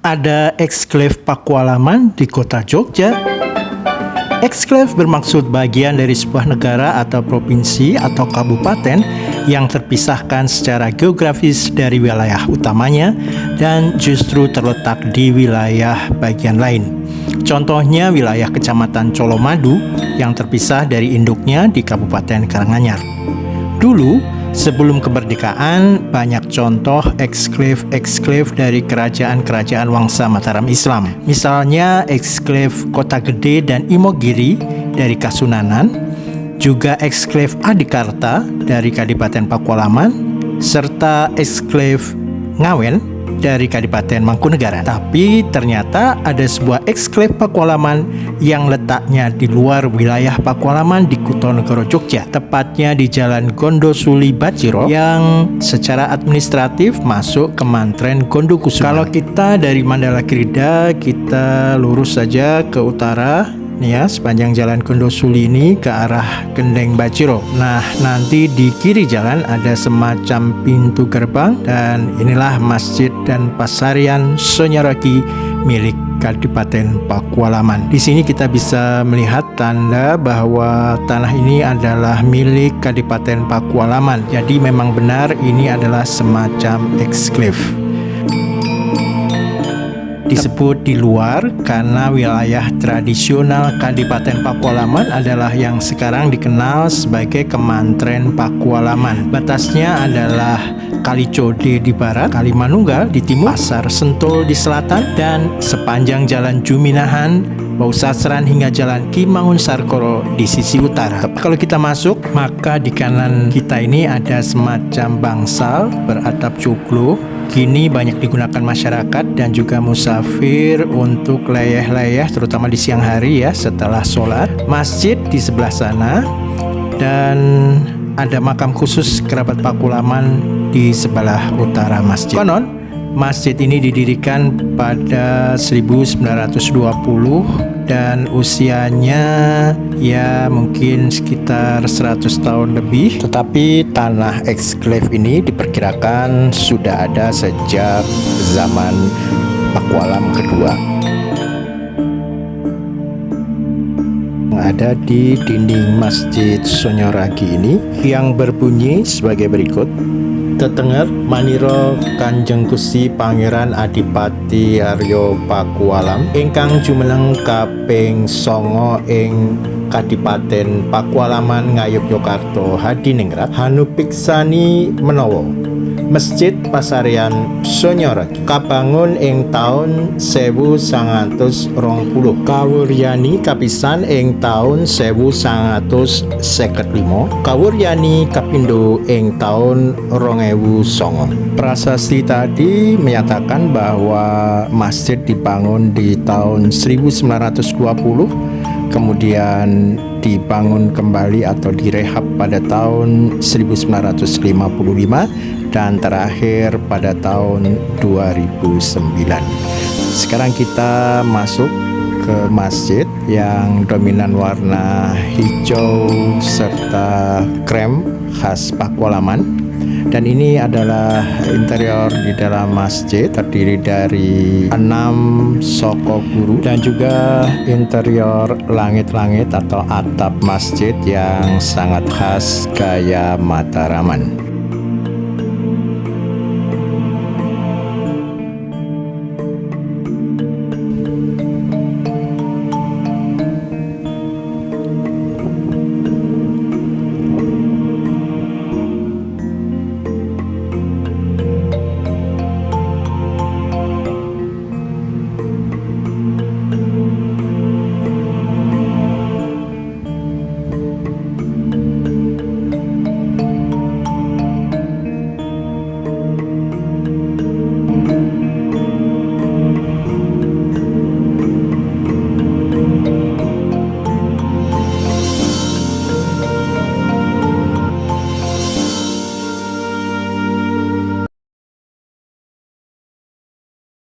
Ada eksklave Pakualaman di kota Jogja. Eksklave bermaksud bagian dari sebuah negara atau provinsi atau kabupaten yang terpisahkan secara geografis dari wilayah utamanya dan justru terletak di wilayah bagian lain. Contohnya wilayah Kecamatan Colomadu yang terpisah dari induknya di Kabupaten Karanganyar. Dulu, sebelum kemerdekaan, banyak contoh eksklave dari kerajaan-kerajaan Wangsa Mataram Islam. Misalnya eksklave Kota Gede dan Imogiri dari Kasunanan, juga eksklave Adikarta dari Kadipaten Pakualaman, serta eksklave Ngawen dari Kadipaten Mangkunegaran. Tapi ternyata ada sebuah eksklave Pakualaman yang letaknya di luar wilayah Pakualaman di Kutonegoro, Jogja, tepatnya di Jalan Gondosuli Baciro yang secara administratif masuk ke Mantren Gondokusuma. Kalau kita dari Mandala Krida, kita lurus saja ke utara nih ya, sepanjang jalan Gondosuli ini ke arah Gendeng Baciro. Nah, nanti di kiri jalan ada semacam pintu gerbang dan inilah Masjid dan Pasarian Sonyoraki milik Kadipaten Pakualaman. Di sini kita bisa melihat tanda bahwa tanah ini adalah milik Kadipaten Pakualaman. Jadi memang benar ini adalah semacam eksklave. Disebut di luar karena wilayah tradisional Kadipaten Pakualaman adalah yang sekarang dikenal sebagai Kemantren Pakualaman. Batasnya adalah Kali Code di barat, Kali Manunggal di timur, Pasar Sentul di selatan, dan sepanjang Jalan Juminahan, Bausasran hingga Jalan Ki Mangun Sarkoro di sisi utara. Tapi kalau kita masuk, maka di kanan kita ini ada semacam bangsal beratap cuklu. Kini banyak digunakan masyarakat dan juga musafir untuk leyeh-leyeh, terutama di siang hari ya setelah sholat. Masjid di sebelah sana dan ada makam khusus kerabat Pakualaman di sebelah utara masjid. Konon, masjid ini didirikan pada 1920 dan usianya ya mungkin sekitar 100 tahun lebih. Tetapi tanah eksklave ini diperkirakan sudah ada sejak zaman Pakualam kedua. Ada di dinding Masjid Sonyoraki ini yang berbunyi sebagai berikut. Tetenger Maniro Kanjeng Gusti Pangeran Adipati Aryo Pakualam ingkang jumeneng kaping 9 ing Kadipaten Pakualaman Ngayogyakarta Hadiningrat hanupiksani menawa Masjid Pasarian Sonyoraki kabangun ing taun 1920, kawuryani kapisan ing taun 1955, kawuryani kapindo ing taun 2009. Prasasti tadi menyatakan bahwa masjid dibangun di tahun 1920, kemudian dibangun kembali atau direhab pada tahun 1955 dan terakhir pada tahun 2009. Sekarang kita masuk ke masjid yang dominan warna hijau serta krem khas Pakualaman. Dan ini adalah interior di dalam masjid, terdiri dari 6 soko guru dan juga interior langit-langit atau atap masjid yang sangat khas gaya Mataraman.